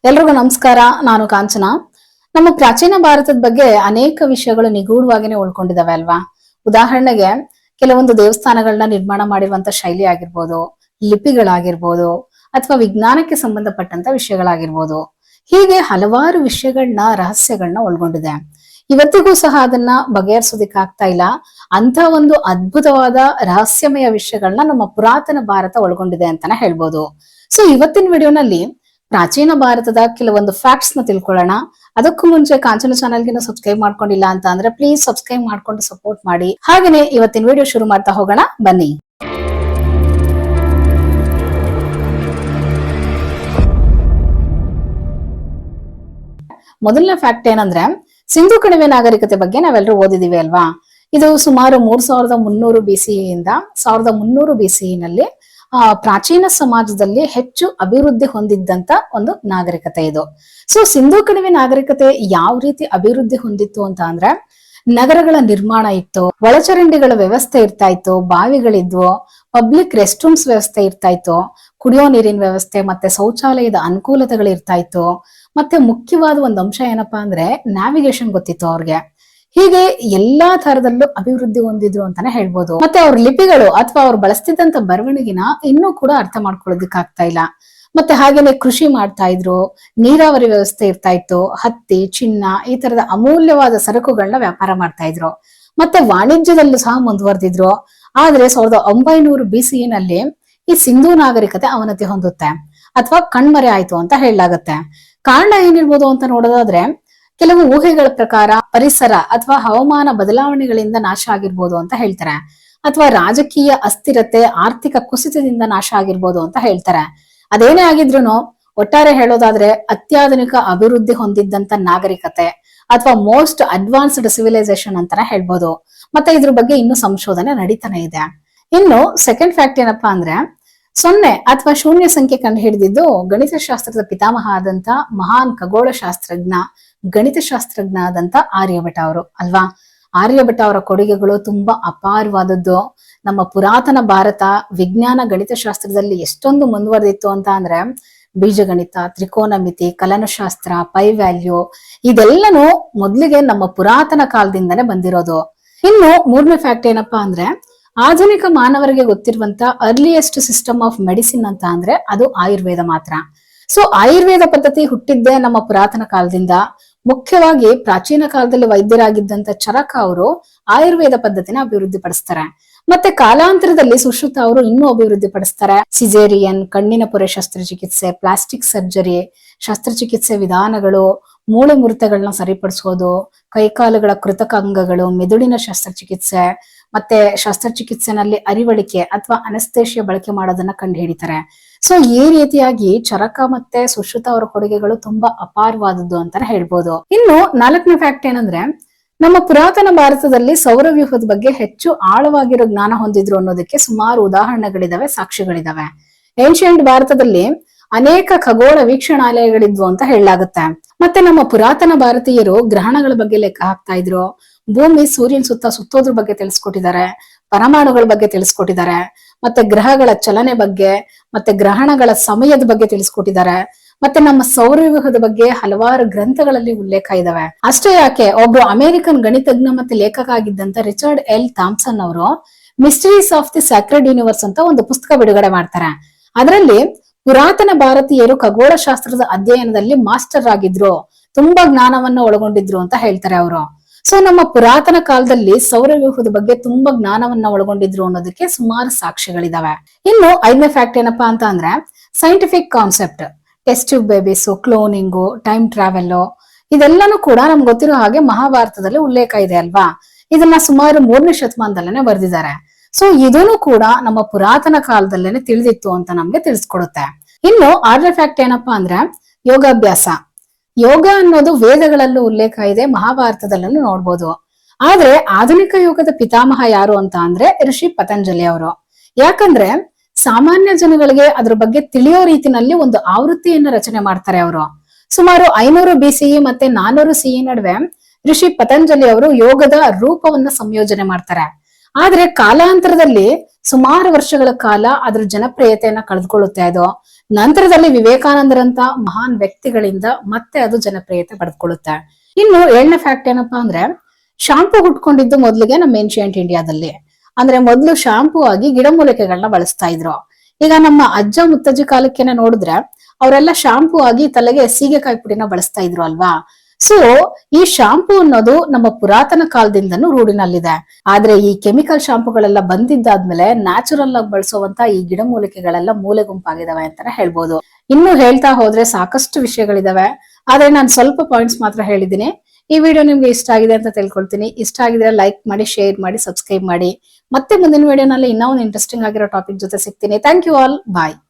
ಎಲ್ರಿಗೂ ನಮಸ್ಕಾರ. ನಾನು ಕಾಂಚನ. ನಮ್ಮ ಪ್ರಾಚೀನ ಭಾರತದ ಬಗ್ಗೆ ಅನೇಕ ವಿಷಯಗಳು ನಿಗೂಢವಾಗಿನೇ ಉಳ್ಕೊಂಡಿದಾವೆ ಅಲ್ವಾ. ಉದಾಹರಣೆಗೆ ಕೆಲವೊಂದು ದೇವಸ್ಥಾನಗಳನ್ನ ನಿರ್ಮಾಣ ಮಾಡಿರುವಂತ ಶೈಲಿ ಆಗಿರ್ಬೋದು, ಲಿಪಿಗಳಾಗಿರ್ಬೋದು, ಅಥವಾ ವಿಜ್ಞಾನಕ್ಕೆ ಸಂಬಂಧಪಟ್ಟಂತ ವಿಷಯಗಳಾಗಿರ್ಬೋದು. ಹೀಗೆ ಹಲವಾರು ವಿಷಯಗಳನ್ನ, ರಹಸ್ಯಗಳನ್ನ ಒಳಗೊಂಡಿದೆ. ಇವತ್ತಿಗೂ ಸಹ ಅದನ್ನ ಬಗೆಹರಿಸೋದಿಕ್ ಆಗ್ತಾ ಇಲ್ಲ. ಅಂತ ಒಂದು ಅದ್ಭುತವಾದ ರಹಸ್ಯಮಯ ವಿಷಯಗಳನ್ನ ನಮ್ಮ ಪುರಾತನ ಭಾರತ ಒಳಗೊಂಡಿದೆ ಅಂತಾನೆ ಹೇಳ್ಬೋದು. ಸೊ ಇವತ್ತಿನ ವಿಡಿಯೋನಲ್ಲಿ ಪ್ರಾಚೀನ ಭಾರತದ ಕೆಲವೊಂದು ಫ್ಯಾಕ್ಟ್ಸ್ ನ ತಿಳ್ಕೊಳ್ಳೋಣ. ಅದಕ್ಕೂ ಮುಂಚೆ ಕಾಂಚನ ಚಾನಲ್ಗೆ ಸಬ್ಸ್ಕ್ರೈಬ್ ಮಾಡ್ಕೊಂಡಿಲ್ಲ ಅಂತ ಅಂದ್ರೆ ಪ್ಲೀಸ್ ಸಬ್ಸ್ಕ್ರೈಬ್ ಮಾಡ್ಕೊಂಡು ಸಪೋರ್ಟ್ ಮಾಡಿ. ಹಾಗೇನೆ ಇವತ್ತಿನ ವಿಡಿಯೋ ಶುರು ಮಾಡ್ತಾ ಹೋಗೋಣ, ಬನ್ನಿ. ಮೊದಲನೇ ಫ್ಯಾಕ್ಟ್ ಏನಂದ್ರೆ, ಸಿಂಧು ಕಣಿವೆ ನಾಗರಿಕತೆ ಬಗ್ಗೆ ನಾವೆಲ್ಲರೂ ಓದಿದೀವಿ ಅಲ್ವಾ. ಇದು ಸುಮಾರು 3300 BCE-ಯಿಂದ 1300 BCE-ನಲ್ಲಿ ಪ್ರಾಚೀನ ಸಮಾಜದಲ್ಲಿ ಹೆಚ್ಚು ಅಭಿವೃದ್ಧಿ ಹೊಂದಿದ್ದಂತ ಒಂದು ನಾಗರಿಕತೆ ಇದು. ಸೊ ಸಿಂಧು ಕಣಿವೆ ನಾಗರಿಕತೆ ಯಾವ ರೀತಿ ಅಭಿವೃದ್ಧಿ ಹೊಂದಿತ್ತು ಅಂತ ಅಂದ್ರೆ, ನಗರಗಳ ನಿರ್ಮಾಣ ಇತ್ತು, ಒಳಚರಂಡಿಗಳ ವ್ಯವಸ್ಥೆ ಇರ್ತಾ ಇತ್ತು, ಬಾವಿಗಳಿದ್ವು, ಪಬ್ಲಿಕ್ ರೆಸ್ಟ್ ರೂಮ್ಸ್ ವ್ಯವಸ್ಥೆ ಇರ್ತಾ ಇತ್ತು, ಕುಡಿಯೋ ನೀರಿನ ವ್ಯವಸ್ಥೆ ಮತ್ತೆ ಶೌಚಾಲಯದ ಅನುಕೂಲತೆಗಳು ಇರ್ತಾ ಇತ್ತು. ಮತ್ತೆ ಮುಖ್ಯವಾದ ಒಂದು ಅಂಶ ಏನಪ್ಪಾ ಅಂದ್ರೆ ನ್ಯಾವಿಗೇಷನ್ ಗೊತ್ತಿತ್ತು ಅವ್ರಿಗೆ. ಹೀಗೆ ಎಲ್ಲಾ ತರದಲ್ಲೂ ಅಭಿವೃದ್ಧಿ ಹೊಂದಿದ್ರು ಅಂತಾನೆ ಹೇಳ್ಬೋದು. ಮತ್ತೆ ಅವ್ರ ಲಿಪಿಗಳು ಅಥವಾ ಅವ್ರು ಬಳಸ್ತಿದ್ದಂತ ಬರವಣಿಗೆನ ಇನ್ನೂ ಕೂಡ ಅರ್ಥ ಮಾಡ್ಕೊಳ್ಳೋದಿಕ್ ಆಗ್ತಾ ಇಲ್ಲ. ಮತ್ತೆ ಹಾಗೇನೆ ಕೃಷಿ ಮಾಡ್ತಾ ಇದ್ರು, ನೀರಾವರಿ ವ್ಯವಸ್ಥೆ ಇರ್ತಾ ಇತ್ತು, ಹತ್ತಿ, ಚಿನ್ನ ಈ ತರದ ಅಮೂಲ್ಯವಾದ ಸರಕುಗಳನ್ನ ವ್ಯಾಪಾರ ಮಾಡ್ತಾ ಇದ್ರು. ಮತ್ತೆ ವಾಣಿಜ್ಯದಲ್ಲೂ ಸಹ ಮುಂದುವರೆದಿದ್ರು. ಆದ್ರೆ 1900 BCE-ನಲ್ಲಿ ಈ ಸಿಂಧೂ ನಾಗರಿಕತೆ ಅವನತಿ ಹೊಂದುತ್ತೆ ಅಥವಾ ಕಣ್ಮರೆ ಆಯ್ತು ಅಂತ ಹೇಳಲಾಗತ್ತೆ. ಕಾರಣ ಏನಿರ್ಬೋದು ಅಂತ ನೋಡೋದಾದ್ರೆ, ಕೆಲವು ಊಹೆಗಳ ಪ್ರಕಾರ ಪರಿಸರ ಅಥವಾ ಹವಾಮಾನ ಬದಲಾವಣೆಗಳಿಂದ ನಾಶ ಆಗಿರ್ಬೋದು ಅಂತ ಹೇಳ್ತಾರೆ, ಅಥವಾ ರಾಜಕೀಯ ಅಸ್ಥಿರತೆ, ಆರ್ಥಿಕ ಕುಸಿತದಿಂದ ನಾಶ ಆಗಿರ್ಬೋದು ಅಂತ ಹೇಳ್ತಾರೆ. ಅದೇನೇ ಆಗಿದ್ರು ಒಟ್ಟಾರೆ ಹೇಳೋದಾದ್ರೆ ಅತ್ಯಾಧುನಿಕ ಅಭಿವೃದ್ಧಿ ಹೊಂದಿದ್ದಂತ ನಾಗರಿಕತೆ ಅಥವಾ ಮೋಸ್ಟ್ ಅಡ್ವಾನ್ಸ್ಡ್ ಸಿವಿಲೈಸೇಷನ್ ಅಂತಾನೆ ಹೇಳ್ಬೋದು. ಮತ್ತೆ ಇದ್ರ ಬಗ್ಗೆ ಇನ್ನು ಸಂಶೋಧನೆ ನಡೀತಾನೆ ಇದೆ. ಇನ್ನು ಸೆಕೆಂಡ್ ಫ್ಯಾಕ್ಟ್ ಏನಪ್ಪಾ ಅಂದ್ರೆ, 0 ಅಥವಾ ಶೂನ್ಯ ಸಂಖ್ಯೆ ಕಂಡು ಹಿಡಿದಿದ್ದು ಗಣಿತಶಾಸ್ತ್ರದ ಪಿತಾಮಹ ಆದಂತ ಮಹಾನ್ ಖಗೋಳ ಶಾಸ್ತ್ರಜ್ಞ, ಗಣಿತಶಾಸ್ತ್ರಜ್ಞ ಆದಂತ ಆರ್ಯಭಟ ಅವರು ಅಲ್ವಾ. ಆರ್ಯಭಟ ಅವರ ಕೊಡುಗೆಗಳು ತುಂಬಾ ಅಪಾರವಾದದ್ದು. ನಮ್ಮ ಪುರಾತನ ಭಾರತ ವಿಜ್ಞಾನ ಗಣಿತಶಾಸ್ತ್ರದಲ್ಲಿ ಎಷ್ಟೊಂದು ಮುಂದುವರೆದಿತ್ತು ಅಂತ ಅಂದ್ರೆ, ಬೀಜಗಣಿತ, ತ್ರಿಕೋನಮಿತಿ, ಕಲನಶಾಸ್ತ್ರ, ಪೈ ವ್ಯಾಲ್ಯೂ ಇದೆಲ್ಲನೂ ಮೊದ್ಲಿಗೆ ನಮ್ಮ ಪುರಾತನ ಕಾಲದಿಂದನೇ ಬಂದಿರೋದು. ಇನ್ನು ಮೂರನೇ ಫ್ಯಾಕ್ಟ್ ಏನಪ್ಪಾ ಅಂದ್ರೆ, ಆಧುನಿಕ ಮಾನವರಿಗೆ ಗೊತ್ತಿರುವಂತ ಅರ್ಲಿಯೆಸ್ಟ್ ಸಿಸ್ಟಮ್ ಆಫ್ ಮೆಡಿಸಿನ್ ಅಂತ ಅಂದ್ರೆ ಅದು ಆಯುರ್ವೇದ ಮಾತ್ರ. ಸೊ ಆಯುರ್ವೇದ ಪದ್ಧತಿ ಹುಟ್ಟಿದ್ದೇ ನಮ್ಮ ಪುರಾತನ ಕಾಲದಿಂದ. ಮುಖ್ಯವಾಗಿ ಪ್ರಾಚೀನ ಕಾಲದಲ್ಲಿ ವೈದ್ಯರಾಗಿದ್ದಂತ ಚರಕ ಅವರು ಆಯುರ್ವೇದ ಪದ್ಧತಿನ ಅಭಿವೃದ್ಧಿ ಪಡಿಸ್ತಾರೆ. ಮತ್ತೆ ಕಾಲಾಂತರದಲ್ಲಿ ಸುಶ್ರುತ ಅವರು ಇನ್ನೂ ಅಭಿವೃದ್ಧಿ ಪಡಿಸ್ತಾರೆ. ಸಿಜೇರಿಯನ್, ಕಣ್ಣಿನ ಪೊರೆ ಶಸ್ತ್ರಚಿಕಿತ್ಸೆ, ಪ್ಲಾಸ್ಟಿಕ್ ಸರ್ಜರಿ, ಶಸ್ತ್ರಚಿಕಿತ್ಸೆ ವಿಧಾನಗಳು, ಮೂಳೆ ಮುರಿತಗಳನ್ನ ಸರಿಪಡಿಸೋದು, ಕೈಕಾಲುಗಳ ಕೃತಕ ಅಂಗಗಳು, ಮೆದುಳಿನ ಶಸ್ತ್ರಚಿಕಿತ್ಸೆ, ಮತ್ತೆ ಶಸ್ತ್ರಚಿಕಿತ್ಸೆನಲ್ಲಿ ಅರಿವಳಿಕೆ ಅಥವಾ ಅನಸ್ತೇಶಿಯ ಬಳಕೆ ಮಾಡೋದನ್ನ ಕಂಡು ಹಿಡಿತಾರೆ. ಸೊ ಈ ರೀತಿಯಾಗಿ ಚರಕ ಮತ್ತೆ ಸುಶ್ರುತ ಅವರ ಕೊಡುಗೆಗಳು ತುಂಬಾ ಅಪಾರವಾದದ್ದು ಅಂತಾನೆ ಹೇಳ್ಬೋದು. ಇನ್ನು 4ನೇ ಫ್ಯಾಕ್ಟ್ ಏನಂದ್ರೆ, ನಮ್ಮ ಪುರಾತನ ಭಾರತದಲ್ಲಿ ಸೌರವ್ಯೂಹದ ಬಗ್ಗೆ ಹೆಚ್ಚು ಆಳವಾಗಿರೋ ಜ್ಞಾನ ಹೊಂದಿದ್ರು ಅನ್ನೋದಕ್ಕೆ ಸುಮಾರು ಉದಾಹರಣೆಗಳಿದಾವೆ, ಸಾಕ್ಷಿಗಳಿದಾವೆ. ಏನ್ಷಿಯಂಟ್ ಭಾರತದಲ್ಲಿ ಅನೇಕ ಖಗೋಳ ವೀಕ್ಷಣಾಲಯಗಳಿದ್ವು ಅಂತ ಹೇಳಲಾಗುತ್ತೆ. ಮತ್ತೆ ನಮ್ಮ ಪುರಾತನ ಭಾರತೀಯರು ಗ್ರಹಣಗಳ ಬಗ್ಗೆ ಲೆಕ್ಕ ಹಾಕ್ತಾ ಇದ್ರು, ಭೂಮಿ ಸೂರ್ಯನ ಸುತ್ತ ಸುತ್ತೋದ್ರ ಬಗ್ಗೆ ತಿಳಿಸ್ಕೊಟ್ಟಿದ್ದಾರೆ, ಪರಮಾಣುಗಳ ಬಗ್ಗೆ ತಿಳಿಸ್ಕೊಟ್ಟಿದ್ದಾರೆ, ಮತ್ತೆ ಗ್ರಹಗಳ ಚಲನೆ ಬಗ್ಗೆ, ಮತ್ತೆ ಗ್ರಹಣಗಳ ಸಮಯದ ಬಗ್ಗೆ ತಿಳಿಸ್ಕೊಟ್ಟಿದ್ದಾರೆ. ಮತ್ತೆ ನಮ್ಮ ಸೌರವ್ಯೂಹದ ಬಗ್ಗೆ ಹಲವಾರು ಗ್ರಂಥಗಳಲ್ಲಿ ಉಲ್ಲೇಖ ಇದಾವೆ. ಅಷ್ಟೇ ಯಾಕೆ, ಒಬ್ರು ಅಮೆರಿಕನ್ ಗಣಿತಜ್ಞ ಮತ್ತೆ ಲೇಖಕ ಆಗಿದ್ದಂತ ರಿಚರ್ಡ್ ಎಲ್ ಥಾಮ್ಸನ್ ಅವರು mysteries of the sacred universe ಅಂತ ಒಂದು ಪುಸ್ತಕ ಬಿಡುಗಡೆ ಮಾಡ್ತಾರೆ. ಅದರಲ್ಲಿ ಪುರಾತನ ಭಾರತೀಯರು ಖಗೋಳ ಶಾಸ್ತ್ರದ ಅಧ್ಯಯನದಲ್ಲಿ ಮಾಸ್ಟರ್ ಆಗಿದ್ರು, ತುಂಬಾ ಜ್ಞಾನವನ್ನ ಒಳಗೊಂಡಿದ್ರು ಅಂತ ಹೇಳ್ತಾರೆ ಅವರು. ಸೊ ನಮ್ಮ ಪುರಾತನ ಕಾಲದಲ್ಲಿ ಸೌರವ್ಯೂಹದ ಬಗ್ಗೆ ತುಂಬಾ ಜ್ಞಾನವನ್ನ ಒಳಗೊಂಡಿದ್ರು ಅನ್ನೋದಕ್ಕೆ ಸುಮಾರು ಸಾಕ್ಷ್ಯಗಳಿದಾವೆ. ಇನ್ನು 5ನೇ ಫ್ಯಾಕ್ಟ್ ಏನಪ್ಪಾ ಅಂತ ಅಂದ್ರೆ, scientific concept, test tube babies, cloning, time travel ಇದೆಲ್ಲಾನು ಕೂಡ ನಮ್ಗೆ ಗೊತ್ತಿರೋ ಹಾಗೆ ಮಹಾಭಾರತದಲ್ಲಿ ಉಲ್ಲೇಖ ಇದೆ ಅಲ್ವಾ. ಇದನ್ನ ಸುಮಾರು 3ನೇ ಶತಮಾನದಲ್ಲೇನೆ ಬರೆದಿದ್ದಾರೆ. ಸೊ ಇದನ್ನು ಕೂಡ ನಮ್ಮ ಪುರಾತನ ಕಾಲದಲ್ಲೇನೆ ತಿಳಿದಿತ್ತು ಅಂತ ನಮ್ಗೆ ತಿಳಿಸ್ಕೊಡುತ್ತೆ. ಇನ್ನು 6ನೇ ಫ್ಯಾಕ್ಟ್ ಏನಪ್ಪಾ ಅಂದ್ರೆ, ಯೋಗಾಭ್ಯಾಸ. ಯೋಗ ಅನ್ನೋದು ವೇದಗಳಲ್ಲೂ ಉಲ್ಲೇಖ ಇದೆ, ಮಹಾಭಾರತದಲ್ಲೂ ನೋಡ್ಬೋದು. ಆದ್ರೆ ಆಧುನಿಕ ಯೋಗದ ಪಿತಾಮಹ ಯಾರು ಅಂತ ಅಂದ್ರೆ ಋಷಿ ಪತಂಜಲಿ ಅವರು. ಯಾಕಂದ್ರೆ ಸಾಮಾನ್ಯ ಜನಗಳಿಗೆ ಅದ್ರ ಬಗ್ಗೆ ತಿಳಿಯೋ ರೀತಿನಲ್ಲಿ ಒಂದು ಆವೃತ್ತಿಯನ್ನ ರಚನೆ ಮಾಡ್ತಾರೆ ಅವರು. ಸುಮಾರು 500 BCE ಮತ್ತೆ 400 CE ನಡುವೆ ಋಷಿ ಪತಂಜಲಿ ಅವರು ಯೋಗದ ರೂಪವನ್ನ ಸಂಯೋಜನೆ ಮಾಡ್ತಾರೆ. ಆದ್ರೆ ಕಾಲಾಂತರದಲ್ಲಿ ಸುಮಾರು ವರ್ಷಗಳ ಕಾಲ ಅದ್ರ ಜನಪ್ರಿಯತೆಯನ್ನ ಕಳೆದುಕೊಳ್ಳುತ್ತೆ ಅದು. ನಂತರದಲ್ಲಿ ವಿವೇಕಾನಂದರಂತ ಮಹಾನ್ ವ್ಯಕ್ತಿಗಳಿಂದ ಮತ್ತೆ ಅದು ಜನಪ್ರಿಯತೆ ಪಡೆದುಕೊಳ್ಳುತ್ತೆ. ಇನ್ನು 7ನೇ ಫ್ಯಾಕ್ಟ್ ಏನಪ್ಪಾ ಅಂದ್ರೆ, ಶಾಂಪೂ ಹುಟ್ಕೊಂಡಿದ್ದು ಮೊದಲಿಗೆ ನಮ್ಮ ಏನ್ಶಿಯಂಟ್ ಇಂಡಿಯಾದಲ್ಲಿ. ಅಂದ್ರೆ ಮೊದಲು ಶಾಂಪೂ ಆಗಿ ಗಿಡಮೂಲಿಕೆಗಳನ್ನ ಬಳಸ್ತಾ ಇದ್ರು. ಈಗ ನಮ್ಮ ಅಜ್ಜ ಮುತ್ತಜ್ಜಿ ಕಾಲಕ್ಕೆನೆ ನೋಡಿದ್ರೆ ಅವರೆಲ್ಲ ಶಾಂಪೂ ಆಗಿ ತಲೆಗೆ ಸೀಗೆಕಾಯಿ ಪುಡಿನ ಬಳಸ್ತಾ ಇದ್ರು ಅಲ್ವಾ. ಸೊ ಈ ಶಾಂಪೂ ಅನ್ನೋದು ನಮ್ಮ ಪುರಾತನ ಕಾಲದಿಂದನೂ ರೂಢಿನಲ್ಲಿದೆ. ಆದ್ರೆ ಈ ಕೆಮಿಕಲ್ ಶಾಂಪೂಗಳೆಲ್ಲ ಬಂದಿದ್ದಾದ್ಮೇಲೆ ನ್ಯಾಚುರಲ್ ಆಗಿ ಬಳಸುವಂತ ಈ ಗಿಡಮೂಲಿಕೆಗಳೆಲ್ಲ ಮೂಲೆ ಗುಂಪಾಗಿದಾವೆ ಅಂತಾನೆ ಹೇಳ್ಬೋದು. ಇನ್ನು ಹೇಳ್ತಾ ಹೋದ್ರೆ ಸಾಕಷ್ಟು ವಿಷಯಗಳಿದಾವೆ, ಆದ್ರೆ ನಾನು ಸ್ವಲ್ಪ ಪಾಯಿಂಟ್ಸ್ ಮಾತ್ರ ಹೇಳಿದ್ದೀನಿ. ಈ ವಿಡಿಯೋ ನಿಮ್ಗೆ ಇಷ್ಟ ಆಗಿದೆ ಅಂತ ತಿಳ್ಕೊಳ್ತೀನಿ. ಇಷ್ಟ ಆಗಿದ್ರೆ ಲೈಕ್ ಮಾಡಿ, ಶೇರ್ ಮಾಡಿ, ಸಬ್ಸ್ಕ್ರೈಬ್ ಮಾಡಿ. ಮತ್ತೆ ಮುಂದಿನ ವಿಡಿಯೋನಲ್ಲಿ ಇನ್ನೂ ಒಂದು ಇಂಟ್ರೆಸ್ಟಿಂಗ್ ಆಗಿರೋ ಟಾಪಿಕ್ ಜೊತೆ ಸಿಗ್ತೀನಿ. Thank you all, bye.